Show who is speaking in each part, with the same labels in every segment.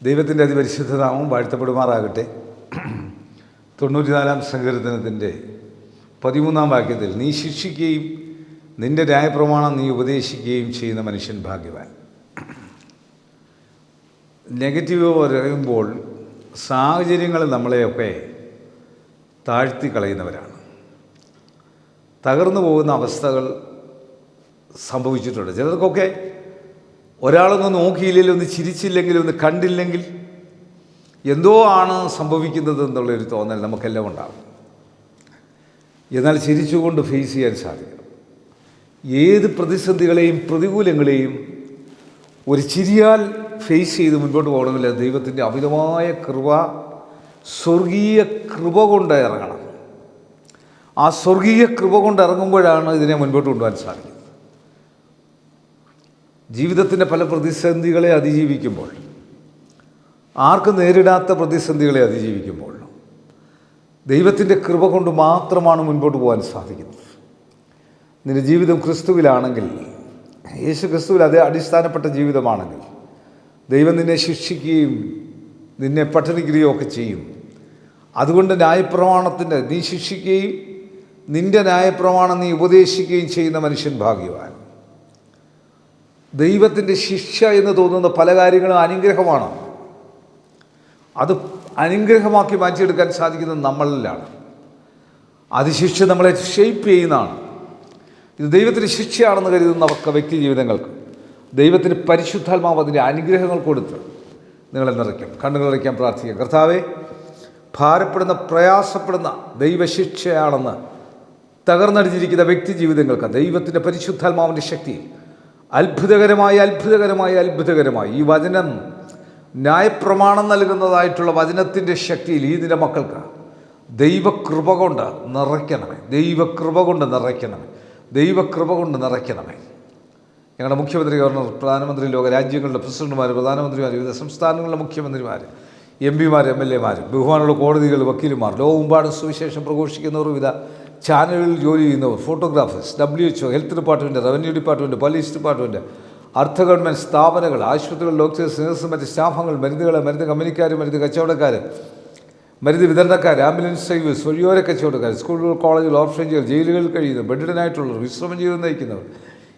Speaker 1: ദൈവത്തിൻ്റെ അതിപരിശുദ്ധ നാമം വാഴ്ത്തപ്പെടുമാറാകട്ടെ. 94-ാം സങ്കീർത്തനത്തിൻ്റെ 13-ാം വാക്യത്തിൽ, നീ ശിക്ഷിക്കുകയും നിൻ്റെ ന്യായപ്രമാണം നീ ഉപദേശിക്കുകയും ചെയ്യുന്ന മനുഷ്യൻ ഭാഗ്യവാൻ. നെഗറ്റീവ് പറയുമ്പോൾ സാഹചര്യങ്ങൾ നമ്മളെയൊക്കെ താഴ്ത്തി കളയുന്നവരാണ്. തകർന്നു പോകുന്ന അവസ്ഥകൾ സംഭവിച്ചിട്ടുണ്ട്. ചിലർക്കൊക്കെ ഒരാളൊന്ന് നോക്കിയില്ലെങ്കിൽ, ഒന്ന് ചിരിച്ചില്ലെങ്കിൽ, ഒന്ന് കണ്ടില്ലെങ്കിൽ എന്തോ ആണ് സംഭവിക്കുന്നത് എന്നുള്ളൊരു തോന്നൽ നമുക്കെല്ലാം ഉണ്ടാകും. എന്നാൽ ചിരിച്ചുകൊണ്ട് ഫേസ് ചെയ്യാൻ സാധിക്കണം. ഏത് പ്രതിസന്ധികളെയും പ്രതികൂലങ്ങളെയും ഒരു ചിരിയാൽ ഫേസ് ചെയ്ത് മുൻപോട്ട് പോകണമെങ്കിൽ ദൈവത്തിൻ്റെ അമിതമായ കൃപ, സ്വർഗീയ കൃപ കൊണ്ട് ഇറങ്ങണം. ആ സ്വർഗീയ കൃപ കൊണ്ട് ഇറങ്ങുമ്പോഴാണ് ഇതിനെ മുൻപോട്ട് കൊണ്ടുപോകാൻ സാധിക്കുന്നത്. ജീവിതത്തിൻ്റെ പല പ്രതിസന്ധികളെ അതിജീവിക്കുമ്പോൾ, ആർക്കും നേരിടാത്ത പ്രതിസന്ധികളെ അതിജീവിക്കുമ്പോൾ ദൈവത്തിൻ്റെ കൃപ കൊണ്ട് മാത്രമാണ് മുൻപോട്ട് പോകാൻ സാധിക്കുന്നത്. നിൻ്റെ ജീവിതം ക്രിസ്തുവിലാണെങ്കിൽ, യേശു ക്രിസ്തുവിൽ അതേ അടിസ്ഥാനപ്പെട്ട ജീവിതമാണെങ്കിൽ, ദൈവം നിന്നെ ശിക്ഷിക്കുകയും നിന്നെ പട്ടണിക്കുകയും ഒക്കെ ചെയ്യും. അതുകൊണ്ട് ന്യായപ്രമാണത്തിൻ്റെ നീ ശിക്ഷിക്കുകയും നിൻ്റെ ന്യായപ്രമാണം നീ ഉപദേശിക്കുകയും ചെയ്യുന്ന മനുഷ്യൻ ഭാഗ്യവാൻ. ദൈവത്തിൻ്റെ ശിക്ഷ എന്ന് തോന്നുന്ന പല കാര്യങ്ങളും അനുഗ്രഹമാണ്. അത് അനുഗ്രഹമാക്കി മാറ്റിയെടുക്കാൻ സാധിക്കുന്നത് നമ്മളിലാണ്. അത് ശിക്ഷ നമ്മളെ ഷെയ്പ്പ് ചെയ്യുന്നതാണ്. ഇത് ദൈവത്തിൻ്റെ ശിക്ഷയാണെന്ന് കരുതുന്നവർക്ക് വ്യക്തി ജീവിതങ്ങൾക്ക് ദൈവത്തിന് പരിശുദ്ധാത്മാവ് അതിൻ്റെ അനുഗ്രഹങ്ങൾ കൊടുത്ത് നിങ്ങളെ നിറയ്ക്കും. കണ്ണുകൾ നിറയ്ക്കാൻ പ്രാർത്ഥിക്കാം. കർത്താവേ, ഭാരപ്പെടുന്ന പ്രയാസപ്പെടുന്ന ദൈവശിക്ഷയാണെന്ന് തകർന്നടിഞ്ഞിരിക്കുന്ന വ്യക്തി ജീവിതങ്ങൾക്ക് ദൈവത്തിൻ്റെ പരിശുദ്ധാത്മാവിൻ്റെ ശക്തി അത്ഭുതകരമായി ഈ വചനം ന്യായപ്രമാണം നൽകുന്നതായിട്ടുള്ള വചനത്തിൻ്റെ ശക്തിയിൽ ഈ നിന്റെ മക്കൾക്ക് ദൈവകൃപ കൊണ്ട് നിറയ്ക്കണമേ. ഞങ്ങളുടെ മുഖ്യമന്ത്രി, ഗവർണർ, പ്രധാനമന്ത്രി, ലോകരാജ്യങ്ങളുടെ പ്രസിഡന്റുമാർ, പ്രധാനമന്ത്രിമാർ, വിവിധ സംസ്ഥാനങ്ങളിലെ മുഖ്യമന്ത്രിമാർ, MP-മാർ, MLA-മാർ, ബഹുമാനുള്ള കോടതികൾ, വക്കീലുമാർ, ലോകമെമ്പാടും സുവിശേഷം പ്രഘോഷിക്കുന്നവർ, വിവിധ ചാനലുകളിൽ ജോലി ചെയ്യുന്നവർ, photographers, WHO, health department, revenue department, police department, അർദ്ധ ഗവൺമെൻറ് സ്ഥാപനങ്ങൾ, ആശുപത്രികൾ, ഡോക്ടേഴ്സ്, നഴ്സ്, മറ്റ് സ്റ്റാഫുകൾ, മരുന്ന് കമ്പനിക്കാർ, മരുന്ന് കച്ചവടക്കാർ, മരുന്ന് വിതരണക്കാർ, ആംബുലൻസ് സർവീസ്, വഴിയോര കച്ചവടക്കാർ, സ്കൂളുകൾ, കോളേജുകൾ, ഓർഫനേജുകൾ, ജയിലുകളിൽ കഴിയുന്നവർ, ബെഡിഡനായിട്ടുള്ളവർ, വിശ്രമം ജീവിതം നയിക്കുന്നവർ,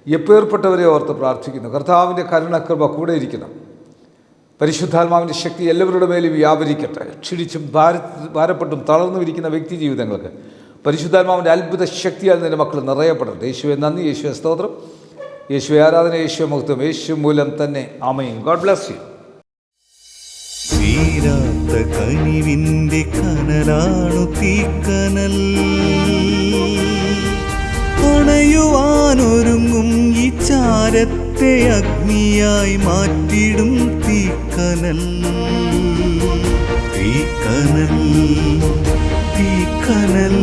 Speaker 1: എപ്പേർപ്പെട്ടവരെ ഓർത്ത് പ്രാർത്ഥിക്കുന്നു. കർത്താവിൻ്റെ കരുണകൃപ കൂടെ ഇരിക്കണം. പരിശുദ്ധാത്മാവിൻ്റെ ശക്തി എല്ലാവരുടെ മേലും വ്യാപരിക്കട്ടെ. ക്ഷീണിച്ചും ഭാരപ്പെട്ടും തളർന്നു ഇരിക്കുന്ന വ്യക്തി ജീവിതങ്ങൾക്ക് പരിശുദ്ധാത്മാവിൻ്റെ അത്ഭുത ശക്തിയാൽ നിന്റെ മക്കൾ നിറയപ്പെടട്ടെ. യേശുവെ നന്ദി, യേശുവെ സ്തോത്രം, യേശുവെ ആരാധന, യേശുവെ മഹത്വം, യേശു മൂലം തന്നെ. ആമേൻ. God bless you.
Speaker 2: തീരാത്ത കനിവിൻ്റെ കനലാണു തീക്കനൽ, അണയുവാനൊരുങ്ങും ഈ ചാരത്തെ അഗ്നിയായി മാറ്റിടും തീക്കനൽ. തീക്കനൽ, തീക്കനൽ,